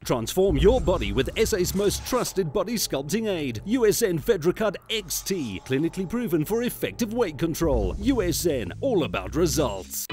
Transform your body with SA's most trusted body sculpting aid, USN FedraCut XT, clinically proven for effective weight control. USN, all about results.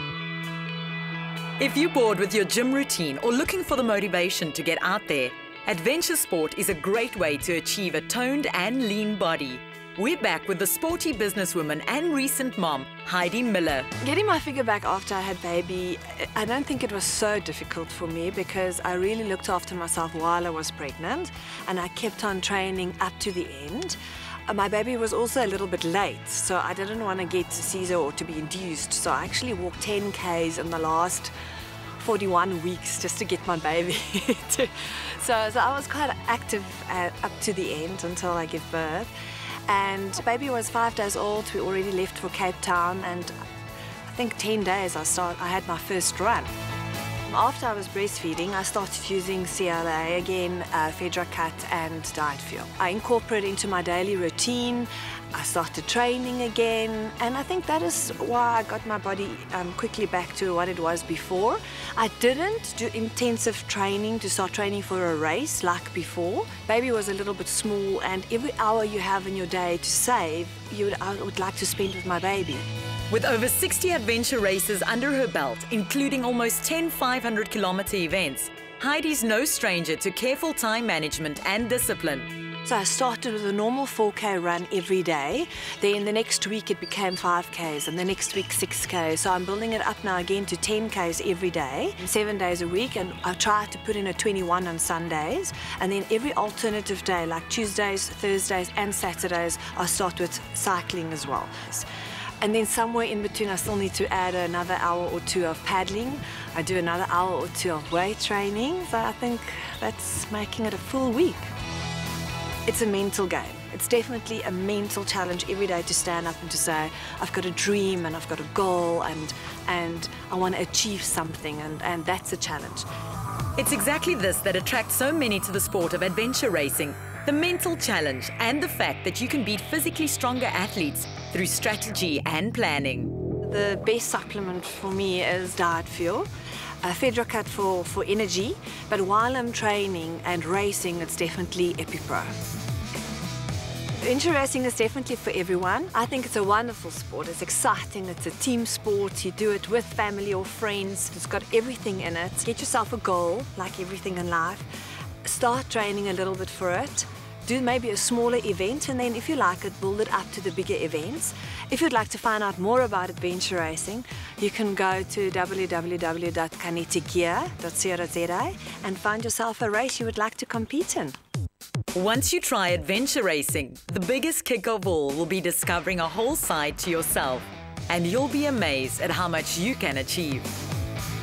If you're bored with your gym routine or looking for the motivation to get out there, adventure sport is a great way to achieve a toned and lean body. We're back with the sporty businesswoman and recent mom, Heidi Muller. Getting my figure back after I had baby, I don't think it was so difficult for me because I really looked after myself while I was pregnant and I kept on training up to the end. My baby was also a little bit late, so I didn't want to get Caesar or to be induced, so I actually walked 10 Ks in the last 41 weeks just to get my baby. So I was quite active up to the end until I gave birth. And baby was 5 days old. We already left for Cape Town, and I think 10 days I had my first run. After I was breastfeeding, I started using CLA again, FedraCut and Diet Fuel. I incorporated into my daily routine. I started training again, and I think that is why I got my body quickly back to what it was before. I didn't do intensive training to start training for a race like before. Baby was a little bit small, and every hour you have in your day to save, I would like to spend with my baby. With over 60 adventure races under her belt, including almost 10 500-kilometer events, Heidi's no stranger to careful time management and discipline. So I started with a normal 4K run every day. Then the next week it became 5Ks, and the next week 6Ks. So I'm building it up now again to 10Ks every day, 7 days a week, and I try to put in a 21 on Sundays. And then every alternative day, like Tuesdays, Thursdays and Saturdays, I start with cycling as well. And then somewhere in between, I still need to add another hour or two of paddling. I do another hour or two of weight training. So I think that's making it a full week. It's a mental game. It's definitely a mental challenge every day to stand up and to say, I've got a dream and I've got a goal and I want to achieve something, and that's a challenge. It's exactly this that attracts so many to the sport of adventure racing. The mental challenge and the fact that you can beat physically stronger athletes through strategy and planning. The best supplement for me is Diet Fuel, FedraCut for energy, but while I'm training and racing, it's definitely eXpresso. Adventure racing is definitely for everyone. I think it's a wonderful sport. It's exciting. It's a team sport. You do it with family or friends. It's got everything in it. Get yourself a goal, like everything in life. Start training a little bit for it. Do maybe a smaller event, and then if you like it, build it up to the bigger events. If you'd like to find out more about adventure racing, you can go to www.canetegear.co.za and find yourself a race you would like to compete in. Once you try adventure racing, the biggest kick of all will be discovering a whole side to yourself, and you'll be amazed at how much you can achieve.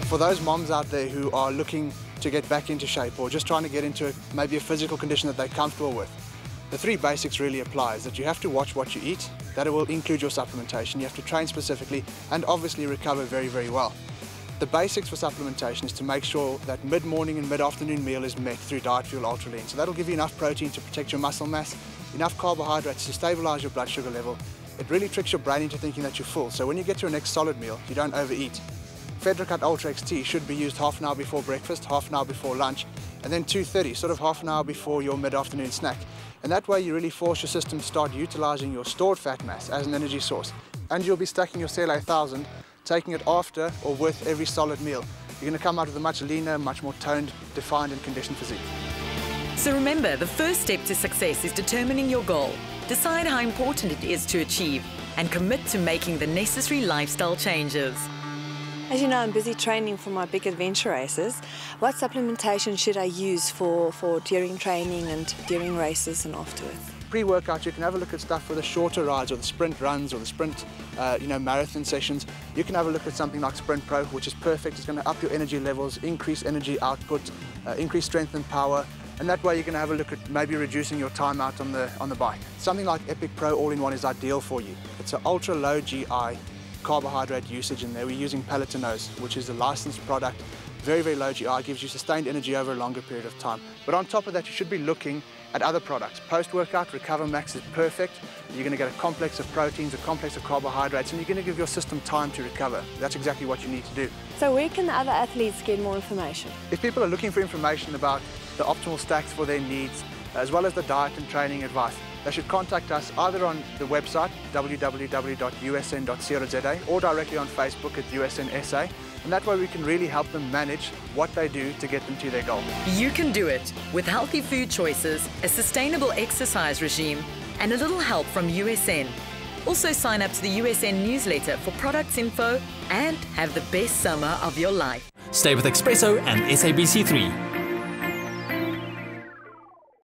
For those moms out there who are looking to get back into shape or just trying to get into maybe a physical condition that they're comfortable with, the three basics really apply. Is that you have to watch what you eat, that it will include your supplementation, you have to train specifically, and obviously recover very, very well. The basics for supplementation is to make sure that mid-morning and mid-afternoon meal is met through Diet Fuel Ultra Lean. So that'll give you enough protein to protect your muscle mass, enough carbohydrates to stabilize your blood sugar level. It really tricks your brain into thinking that you're full, so when you get to your next solid meal, you don't overeat. FedraCut Ultra XT should be used half an hour before breakfast, half an hour before lunch, and then 2:30, sort of half an hour before your mid-afternoon snack. And that way you really force your system to start utilizing your stored fat mass as an energy source. And you'll be stacking your CLA 1000, taking it after or with every solid meal. You're going to come out with a much leaner, much more toned, defined and conditioned physique. So remember, the first step to success is determining your goal. Decide how important it is to achieve and commit to making the necessary lifestyle changes. As you know, I'm busy training for my big adventure races. What supplementation should I use for during training and during races and afterwards? Pre-workout, you can have a look at stuff for the shorter rides or the sprint runs or the sprint marathon sessions. You can have a look at something like Sprint Pro, which is perfect. It's going to up your energy levels, increase energy output, increase strength and power, and that way you can have a look at maybe reducing your time out on the bike. Something like eXpresso All-in-One is ideal for you. It's an ultra low GI carbohydrate usage in there. We're using pelletinose, which is a licensed product very, very low GI, gives you sustained energy over a longer period of time. But on top of that, you should be looking at other products. Post-workout, Recover Max is perfect. You're going to get a complex of proteins, a complex of carbohydrates, and you're going to give your system time to recover. That's exactly what you need to do. So where can the other athletes get more information? If people are looking for information about the optimal stacks for their needs, as well as the diet and training advice, they should contact us either on the website, www.usn.co.za, or directly on Facebook at USNSA. And that way we can really help them manage what they do to get them to their goal. You can do it with healthy food choices, a sustainable exercise regime, and a little help from USN. Also sign up to the USN newsletter for products info and have the best summer of your life. Stay with eXpresso and SABC3.